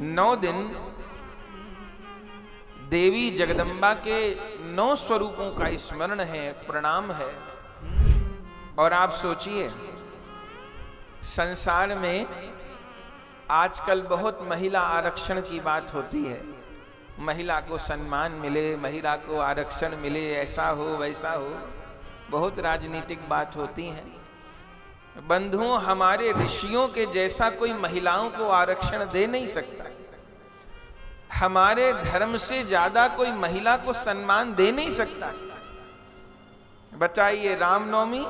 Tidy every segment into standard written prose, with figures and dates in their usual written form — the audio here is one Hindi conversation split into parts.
9 दिन देवी जगदम्बा के 9 स्वरूपों का स्मरण है, प्रणाम है। और आप सोचिए, संसार में आजकल बहुत महिला आरक्षण की बात होती है, महिला को सम्मान मिले, महिला को आरक्षण मिले, ऐसा हो वैसा हो, बहुत राजनीतिक बात होती है। बंधुओं, हमारे ऋषियों के जैसा कोई महिलाओं को आरक्षण दे नहीं सकता, हमारे धर्म से ज्यादा कोई महिला को सम्मान दे नहीं सकता। बताइए, रामनवमी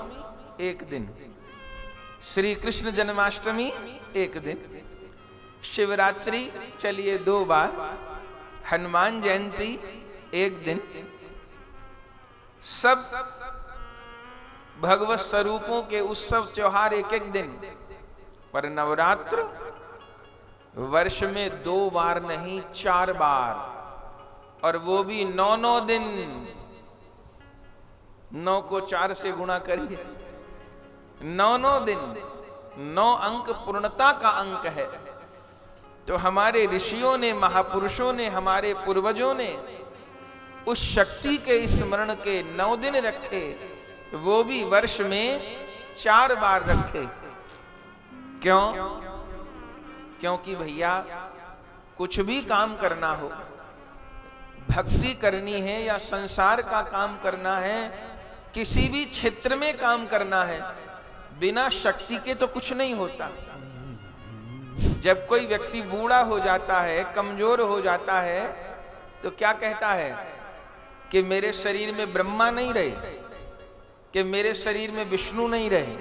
एक दिन, श्री कृष्ण जन्माष्टमी एक दिन, शिवरात्रि चलिए 2 बार, हनुमान जयंती एक दिन, सब भगवत स्वरूपों के उत्सव त्योहार एक एक दिन। पर नवरात्र वर्ष में 2 बार नहीं 4 बार, और वो भी 9 दिन। 9 को 4 से गुणा करिए, 9 दिन, 9 अंक पूर्णता का अंक है। तो हमारे ऋषियों ने, महापुरुषों ने, हमारे पूर्वजों ने उस शक्ति के स्मरण के 9 दिन रखे, वो भी वर्ष में 4 बार रखे। क्यों? क्योंकि भैया, कुछ भी काम करना हो, भक्ति करनी है या संसार का काम करना है, किसी भी क्षेत्र में काम करना है, बिना शक्ति के तो कुछ नहीं होता। जब कोई व्यक्ति बूढ़ा हो जाता है, कमजोर हो जाता है, तो क्या कहता है कि मेरे शरीर में ब्रह्मा नहीं रहे, कि मेरे शरीर में विष्णु नहीं रहे,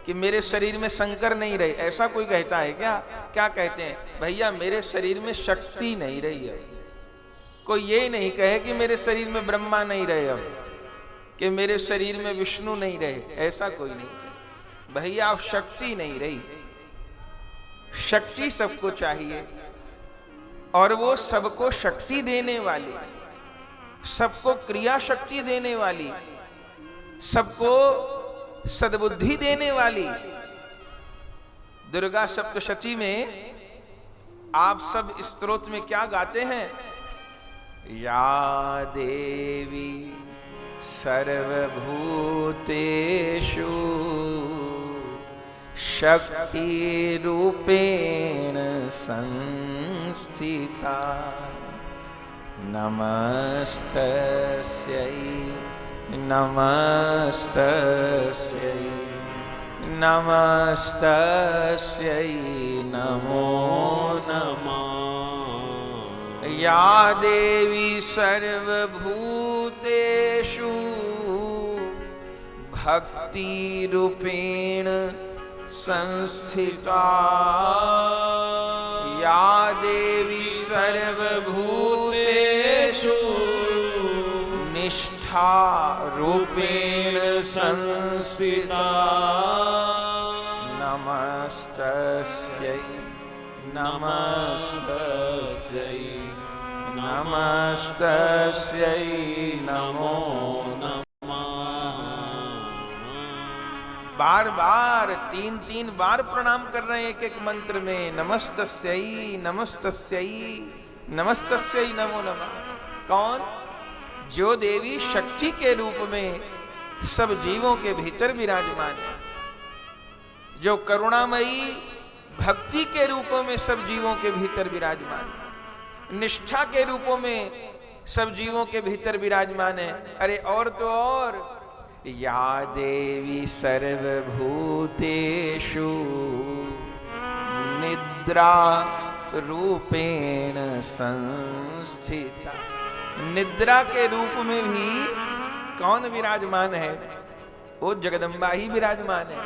कि मेरे शरीर में शंकर नहीं रहे। ऐसा कोई कहता है क्या? क्या कहते हैं? भैया, मेरे शरीर में शक्ति नहीं रही है। कोई ये नहीं कहे कि मेरे शरीर में ब्रह्मा नहीं रहे, अब कि मेरे शरीर में विष्णु नहीं रहे, ऐसा कोई नहीं। भैया, अब शक्ति नहीं रही। शक्ति सबको चाहिए, और वो सबको शक्ति देने वाली, सबको क्रिया शक्ति देने वाली, सबको सद्बुद्धि देने वाली। दुर्गा सप्तशती में आप सब स्तोत्र में क्या गाते हैं? या देवी सर्वभूतेषु शक्ति रूपेण संस्थिता, नमस्तस्यै नमस्तस्यै नमस्तस्यै नमो नमः। या देवी सर्वभूतेषु भक्ति रूपेण संस्थिता, या देवी सर्वभूतेषु निष्ठा रूपेण संस्थिता, नमस्तस्यै नमस्तस्यै नमस्तस्यै नमो नमः। बार बार 3 बार प्रणाम कर रहे हैं एक एक मंत्र में, नमस्तस्यै नमस्तस्यै नमस्तस्यै नमो नमः। कौन? जो देवी शक्ति के रूप में सब जीवों के भीतर विराजमान है, जो करुणामयी भक्ति के रूपों में सब जीवों के भीतर विराजमान है, निष्ठा के रूपों में सब जीवों के भीतर विराजमान है। अरे और तो और, या देवी सर्वभूतेषु निद्रा रूपेण संस्थिता, निद्रा के रूप में भी कौन विराजमान है? वो जगदम्बा ही विराजमान है।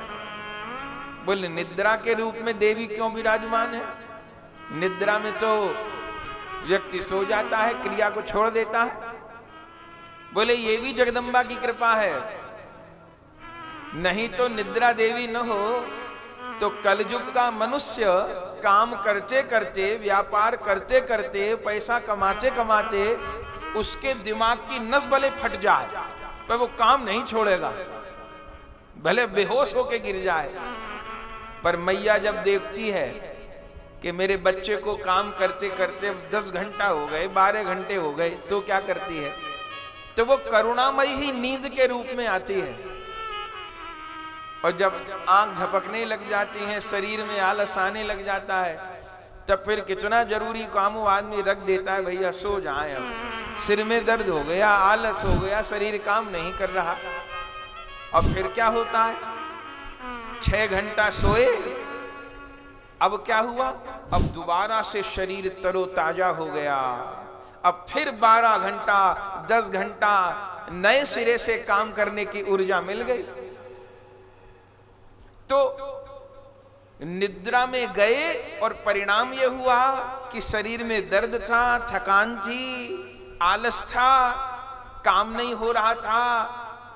बोले, निद्रा के रूप में देवी क्यों विराजमान है? निद्रा में तो व्यक्ति सो जाता है, क्रिया को छोड़ देता है। बोले, ये भी जगदम्बा की कृपा है। नहीं तो निद्रा देवी न हो तो कलयुग का मनुष्य काम करते करते, व्यापार करते करते, पैसा कमाते कमाते उसके दिमाग की नस भले फट जाए, पर वो काम नहीं छोड़ेगा, भले बेहोश होके गिर जाए। पर मैया जब देखती है कि मेरे बच्चे को काम करते करते 10 घंटा हो गए, 12 घंटे हो गए, तो क्या करती है? तो वो करुणामयी ही नींद के रूप में आती है। और जब आंख झपकने लग जाती है, शरीर में आलस आने लग जाता है, तब फिर कितना जरूरी काम वो आदमी रख देता है, भैया सो जाए, अब सिर में दर्द हो गया, आलस हो गया, शरीर काम नहीं कर रहा। अब फिर क्या होता है? 6 घंटा सोए, अब क्या हुआ? अब दोबारा से शरीर तरोताजा हो गया, अब फिर 12 घंटा 10 घंटा नए सिरे से काम करने की ऊर्जा मिल गई। तो निद्रा में गए और परिणाम यह हुआ कि शरीर में दर्द था, थकान थी, आलस था, काम नहीं हो रहा था,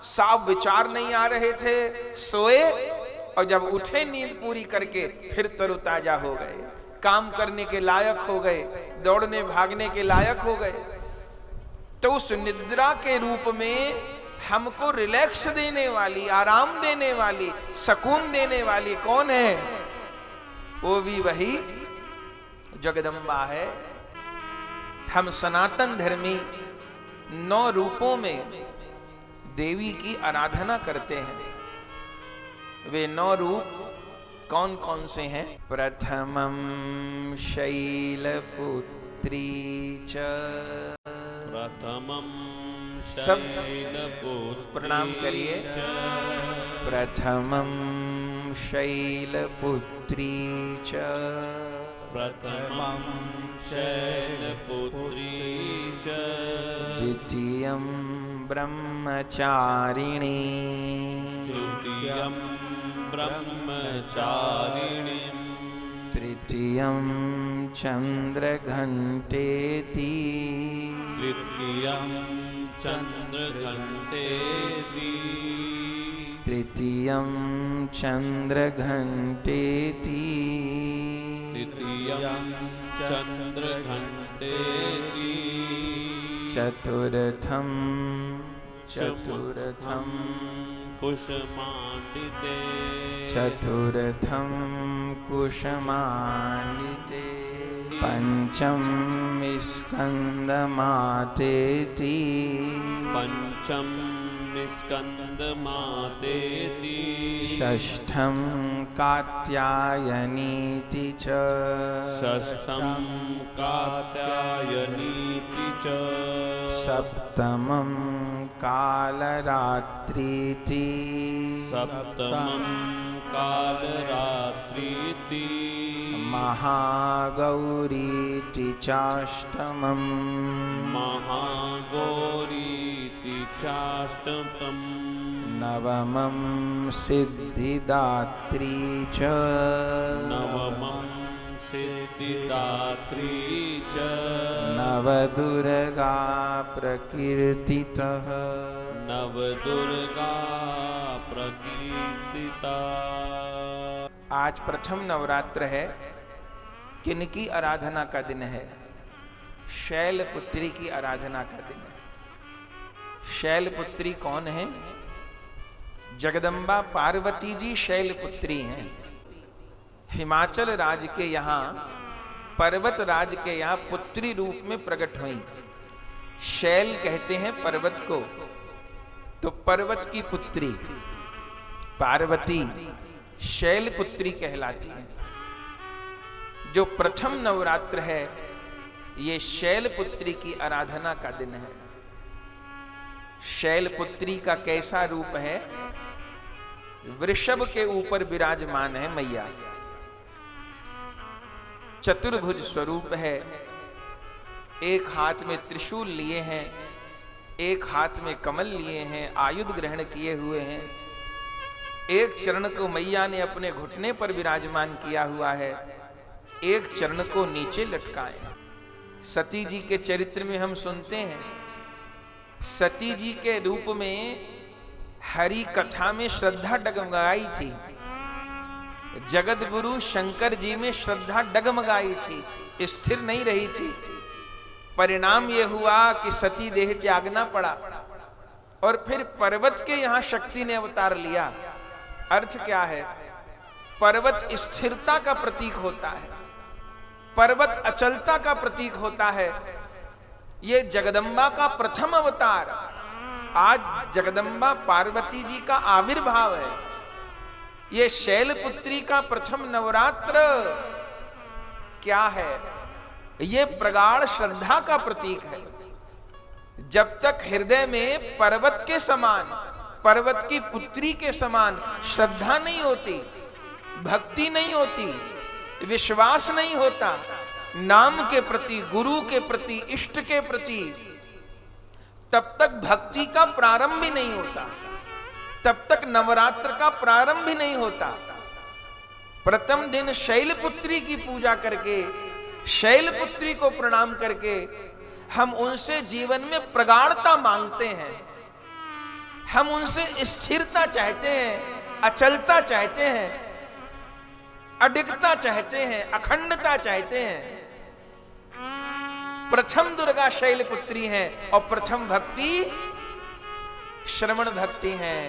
साफ विचार नहीं आ रहे थे। सोए और जब उठे नींद पूरी करके फिर तरोताजा हो गए, काम करने के लायक हो गए, दौड़ने भागने के लायक हो गए। तो उस निद्रा के रूप में हमको रिलैक्स देने वाली, आराम देने वाली, सुकून देने वाली कौन है? वो भी वही जगदम्बा है। हम सनातन धर्मी 9 रूपों में देवी की आराधना करते हैं। वे 9 रूप कौन कौन से हैं? प्रथमम शैलपुत्री च, प्रथमम सब शैलपुत्री प्रणाम करिए। प्रथमम शैलपुत्री च, प्रथमं शैलपुत्री च, द्वितीयं ब्रह्मचारिणी, तृतीयं ब्रह्मचारिणी, तृतीयं चन्द्रघण्टेति, तृतीयं चन्द्रघण्टेति, तृतीयं चन्द्रघण्टेति, तृतीयं चन्द्रघण्टेति, चतुर्थं कुसुमाण्डिते, चतुर्थं कुसुमाण्डिते, पंचम स्कंदमातेति, पंचम स्कंदमातेति, षष्ठं कात्यायनीति च, षष्ठं कात्यायनीति च, सप्तमं कालरात्रीति, सप्तमं कालरात्रीति, महागौरीति चाष्टमम्, महागौरीति चाष्टमम्, नवमं सिद्धिदात्री च, नवमं सिद्धिदात्री च, नवदुर्गा प्रकीर्तितः, नवदुर्गा प्रकीर्तिता। आज प्रथम नवरात्र है। किनकी आराधना का दिन है? शैलपुत्री की आराधना का दिन है। शैलपुत्री कौन है? जगदम्बा पार्वती जी शैलपुत्री हैं। हिमाचल राज्य के यहाँ, पर्वत राज के यहाँ पुत्री रूप में प्रकट हुई। शैल कहते हैं पर्वत को, तो पर्वत की पुत्री पार्वती शैलपुत्री कहलाती है। जो प्रथम नवरात्र है, ये शैलपुत्री की आराधना का दिन है। शैलपुत्री का कैसा रूप है? वृषभ के ऊपर विराजमान है मैया, चतुर्भुज स्वरूप है। एक हाथ में त्रिशूल लिए हैं, एक हाथ में कमल लिए हैं, आयुध ग्रहण किए हुए हैं। एक चरण को मैया ने अपने घुटने पर विराजमान किया हुआ है, एक चरण को नीचे लटकाए। सती जी के चरित्र में हम सुनते हैं, सती जी के रूप में हरि कथा में श्रद्धा डगमगाई थी, जगत गुरु शंकर जी में श्रद्धा डगमगाई थी, स्थिर नहीं रही थी। परिणाम यह हुआ कि सती देह त्यागना पड़ा और फिर पर्वत के यहां शक्ति ने अवतार लिया। अर्थ क्या है? पर्वत स्थिरता का प्रतीक होता है। पर्वत अचलता का प्रतीक होता है। ये जगदम्बा का प्रथम अवतार, आज जगदम्बा पार्वती जी का आविर्भाव है। ये शैलपुत्री का प्रथम नवरात्र क्या है? ये प्रगाढ़ श्रद्धा का प्रतीक है। जब तक हृदय में पर्वत के समान, पर्वत की पुत्री के समान श्रद्धा नहीं होती, भक्ति नहीं होती, विश्वास नहीं होता नाम के प्रति, गुरु के प्रति, इष्ट के प्रति, तब तक भक्ति का प्रारंभ ही नहीं होता, तब तक नवरात्र का प्रारंभ ही नहीं होता। प्रथम दिन शैलपुत्री की पूजा करके, शैलपुत्री को प्रणाम करके हम उनसे जीवन में प्रगाढ़ता मांगते हैं, हम उनसे स्थिरता चाहते हैं, अचलता चाहते हैं, अडिगता चाहते हैं, अखंडता चाहते हैं। प्रथम दुर्गा शैलपुत्री हैं और प्रथम भक्ति श्रवण भक्ति है।